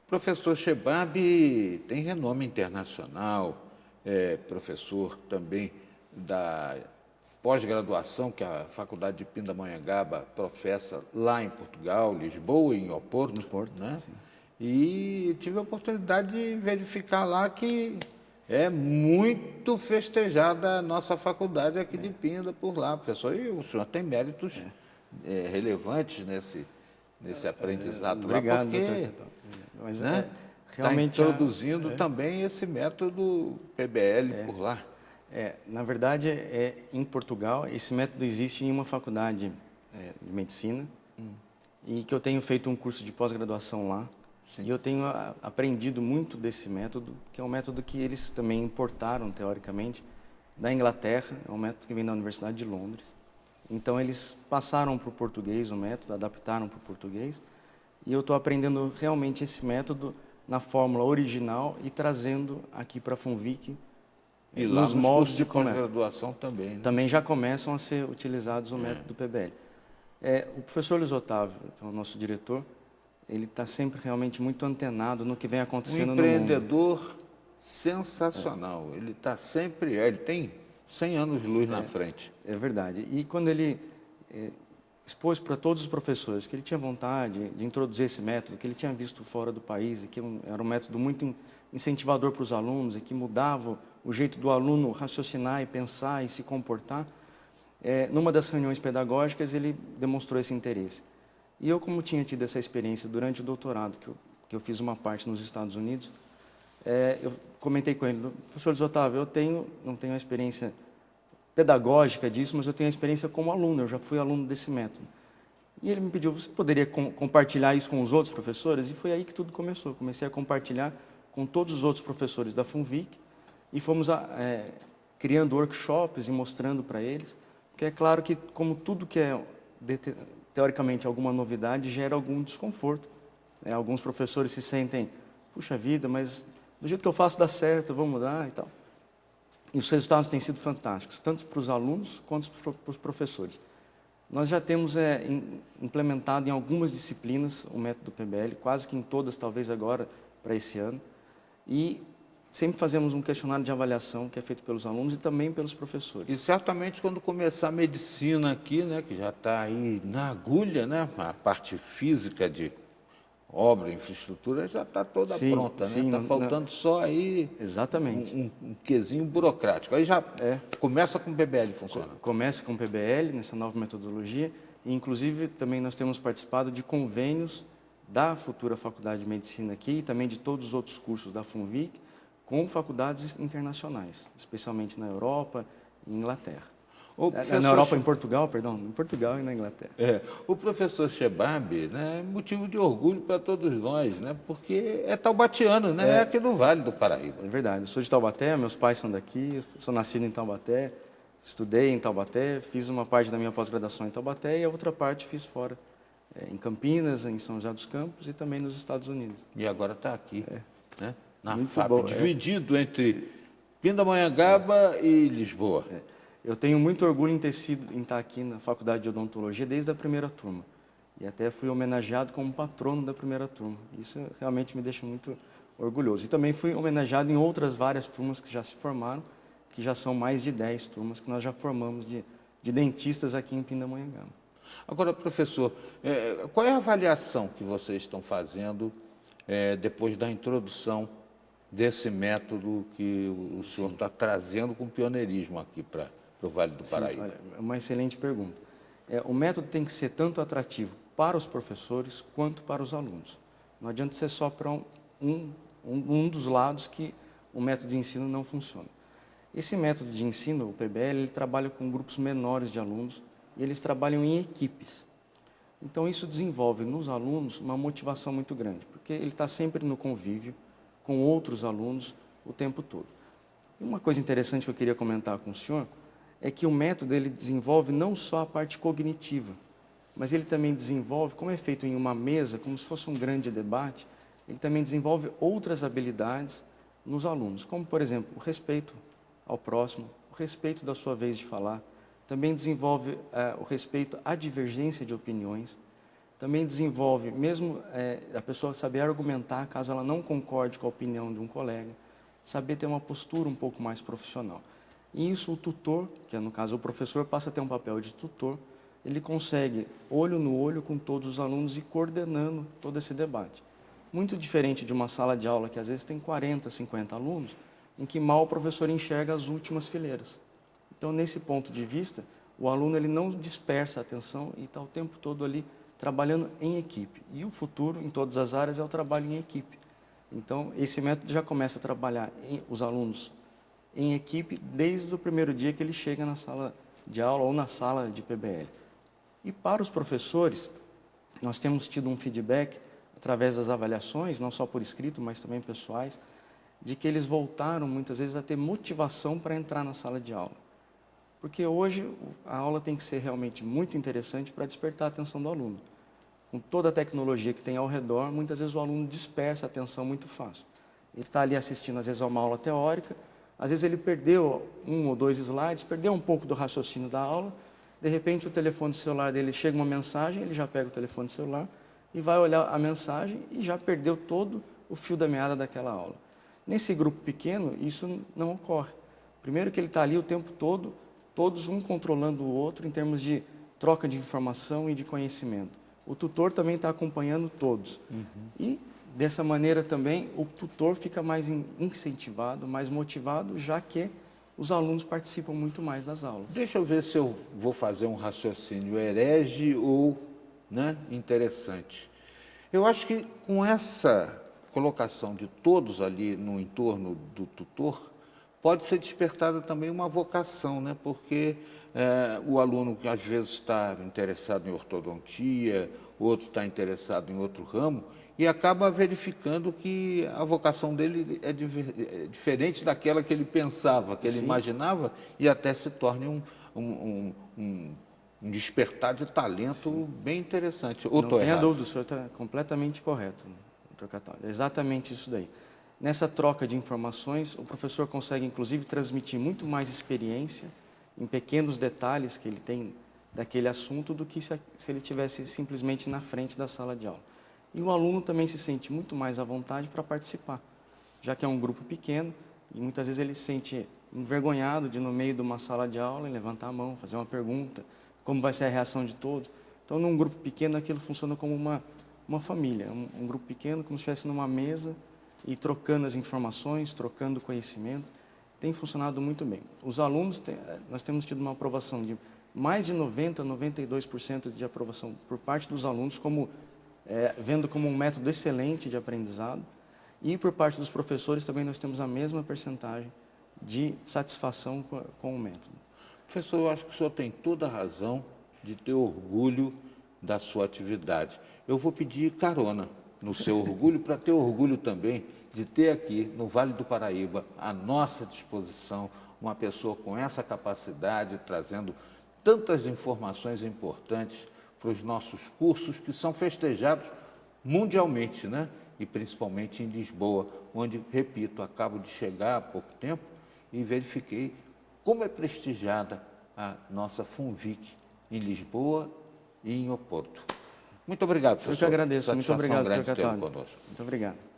Professor Shebab tem renome internacional, é professor também da pós-graduação que a Faculdade de Pindamonhangaba professa lá em Portugal, Lisboa e em Oporto. No Porto, né? sim. E tive a oportunidade de verificar lá que é muito festejada a nossa faculdade aqui de Pinda por lá, professor. E o senhor tem méritos relevantes nesse aprendizado lá, Obrigado, doutor porque Catal. Mas né, está realmente introduzindo também esse método PBL por lá. na verdade, em Portugal, esse método existe em uma faculdade de medicina e que eu tenho feito um curso de pós-graduação lá. Sim. E eu tenho aprendido muito desse método, que é um método que eles também importaram, teoricamente, da Inglaterra. É um método que vem da Universidade de Londres. Então, eles passaram para o português o método, adaptaram para o português. E eu estou aprendendo realmente esse método na fórmula original e trazendo aqui para a FUNVIC E lá nos nos moldes cursos de como pós-graduação também. Né? também já começam a ser utilizados o método PBL. O professor Luiz Otávio, que é o nosso diretor, ele está sempre realmente muito antenado no que vem Um acontecendo no mundo. empreendedor sensacional. Ele está sempre, ele tem 100 anos de luz na frente. É verdade. E quando ele expôs para todos os professores que ele tinha vontade de introduzir esse método, que ele tinha visto fora do país, e que era um método muito incentivador para os alunos, e que mudava o jeito do aluno raciocinar e pensar e se comportar, numa das reuniões pedagógicas ele demonstrou esse interesse. E eu, como tinha tido essa experiência durante o doutorado, que eu fiz uma parte nos Estados Unidos, eu comentei com ele: professor Luiz Otávio, não tenho a experiência pedagógica disso, mas eu tenho a experiência como aluno, eu já fui aluno desse método. E ele me pediu: você poderia compartilhar isso com os outros professores? E foi aí que tudo começou. Eu comecei a compartilhar com todos os outros professores da FUNVIC e fomos criando workshops e mostrando para eles, porque é claro que, como tudo que é teoricamente alguma novidade, gera algum desconforto. Alguns professores se sentem: puxa vida, mas do jeito que eu faço dá certo, vou mudar e tal. E os resultados têm sido fantásticos, tanto para os alunos quanto para os professores. Nós já temos implementado em algumas disciplinas o método PBL, quase que em todas, talvez agora, para esse ano. E sempre fazemos um questionário de avaliação que é feito pelos alunos e também pelos professores. E certamente quando começar a medicina aqui, né, que já está aí na agulha, né, a parte física de obra, infraestrutura, já está toda Sim, pronta, né? sim, Está faltando só aí Exatamente. um quesinho burocrático. Aí já começa com o PBL funcionando. Começa com o PBL, nessa nova metodologia, e inclusive também nós temos participado de convênios da futura Faculdade de Medicina aqui e também de todos os outros cursos da FUNVIC com faculdades internacionais, especialmente na Europa e Inglaterra. Na Europa, em Portugal, perdão, em Portugal e na Inglaterra. O professor Shebab, né, é motivo de orgulho para todos nós, né, porque é taubatiano, né, é aqui do Vale do Paraíba. É verdade, eu sou de Taubaté, meus pais são daqui, eu sou nascido em Taubaté, estudei em Taubaté, fiz uma parte da minha pós-graduação em Taubaté e a outra parte fiz fora, em Campinas, em São José dos Campos e também nos Estados Unidos. E agora está aqui, né, na Muito FAP, bom, dividido entre Pindamonhangaba e Lisboa. Eu tenho muito orgulho em estar aqui na Faculdade de Odontologia desde a primeira turma. E até fui homenageado como patrono da primeira turma. Isso realmente me deixa muito orgulhoso. E também fui homenageado em outras várias turmas que já se formaram, que já são mais de 10 turmas que nós já formamos de dentistas aqui em Pindamonhangaba. Agora, professor, qual é a avaliação que vocês estão fazendo depois da introdução desse método que o senhor está trazendo com pioneirismo aqui para o Vale do Paraíba? Olha, é uma excelente pergunta. O método tem que ser tanto atrativo para os professores quanto para os alunos. Não adianta ser só para um dos lados que o método de ensino não funciona. Esse método de ensino, o PBL, ele trabalha com grupos menores de alunos e eles trabalham em equipes. Então, isso desenvolve nos alunos uma motivação muito grande, porque ele está sempre no convívio com outros alunos o tempo todo. E uma coisa interessante que eu queria comentar com o senhor é que o método ele desenvolve não só a parte cognitiva, mas ele também desenvolve, como é feito em uma mesa, como se fosse um grande debate, ele também desenvolve outras habilidades nos alunos, como, por exemplo, o respeito ao próximo, o respeito da sua vez de falar, também desenvolve o respeito à divergência de opiniões, também desenvolve, mesmo a pessoa saber argumentar, caso ela não concorde com a opinião de um colega, saber ter uma postura um pouco mais profissional. E isso o tutor, que é no caso o professor, passa a ter um papel de tutor, ele consegue, olho no olho com todos os alunos e coordenando todo esse debate. Muito diferente de uma sala de aula que às vezes tem 40, 50 alunos, em que mal o professor enxerga as últimas fileiras. Então, nesse ponto de vista, o aluno ele não dispersa a atenção e está o tempo todo ali trabalhando em equipe. E o futuro, em todas as áreas, é o trabalho em equipe. Então, esse método já começa a trabalhar os alunos em equipe desde o primeiro dia que ele chega na sala de aula ou na sala de PBL. E para os professores, nós temos tido um feedback através das avaliações, não só por escrito, mas também pessoais, de que eles voltaram muitas vezes a ter motivação para entrar na sala de aula. Porque hoje a aula tem que ser realmente muito interessante para despertar a atenção do aluno. Com toda a tecnologia que tem ao redor, muitas vezes o aluno dispersa a atenção muito fácil. Ele está ali assistindo, às vezes, a uma aula teórica, às vezes ele perdeu 1 ou 2 slides, perdeu um pouco do raciocínio da aula, de repente o telefone celular dele chega uma mensagem, ele já pega o telefone celular e vai olhar a mensagem e já perdeu todo o fio da meada daquela aula. Nesse grupo pequeno, isso não ocorre. Primeiro que ele está ali o tempo todo, todos um controlando o outro em termos de troca de informação e de conhecimento. O tutor também está acompanhando todos. E, dessa maneira também, o tutor fica mais incentivado, mais motivado, já que os alunos participam muito mais das aulas. Deixa eu ver se eu vou fazer um raciocínio herege ou, né, interessante. Eu acho que com essa colocação de todos ali no entorno do tutor, pode ser despertada também uma vocação, né? Porque o aluno que às vezes está interessado em ortodontia, outro está interessado em outro ramo, e acaba verificando que a vocação dele é diferente daquela que ele pensava, que ele imaginava, e até se torne um despertar de talento bem interessante. Ou não tenha dúvida, o senhor está completamente correto, doutor Católico. É exatamente isso daí. Nessa troca de informações, o professor consegue, inclusive, transmitir muito mais experiência em pequenos detalhes que ele tem daquele assunto do que se ele tivesse simplesmente na frente da sala de aula. E o aluno também se sente muito mais à vontade para participar, já que é um grupo pequeno e muitas vezes ele se sente envergonhado de, no meio de uma sala de aula, levantar a mão, fazer uma pergunta, como vai ser a reação de todos. Então, num grupo pequeno, aquilo funciona como uma família, um grupo pequeno, como se estivesse numa mesa e trocando as informações, trocando conhecimento. Tem funcionado muito bem. Os alunos, nós temos tido uma aprovação de mais de 90%, 92% de aprovação por parte dos alunos, vendo como um método excelente de aprendizado. E por parte dos professores também nós temos a mesma percentagem de satisfação com o método. Professor, eu acho que o senhor tem toda a razão de ter orgulho da sua atividade. Eu vou pedir carona no seu orgulho, para ter orgulho também de ter aqui no Vale do Paraíba, à nossa disposição, uma pessoa com essa capacidade, trazendo tantas informações importantes para os nossos cursos, que são festejados mundialmente, né? E principalmente em Lisboa, onde, repito, acabo de chegar há pouco tempo e verifiquei como é prestigiada a nossa FUNVIC em Lisboa e em Oporto. Muito obrigado, professor. Eu que agradeço. Muito obrigado, doutor Satisfação grande tê-lo Católico. conosco. Muito obrigado.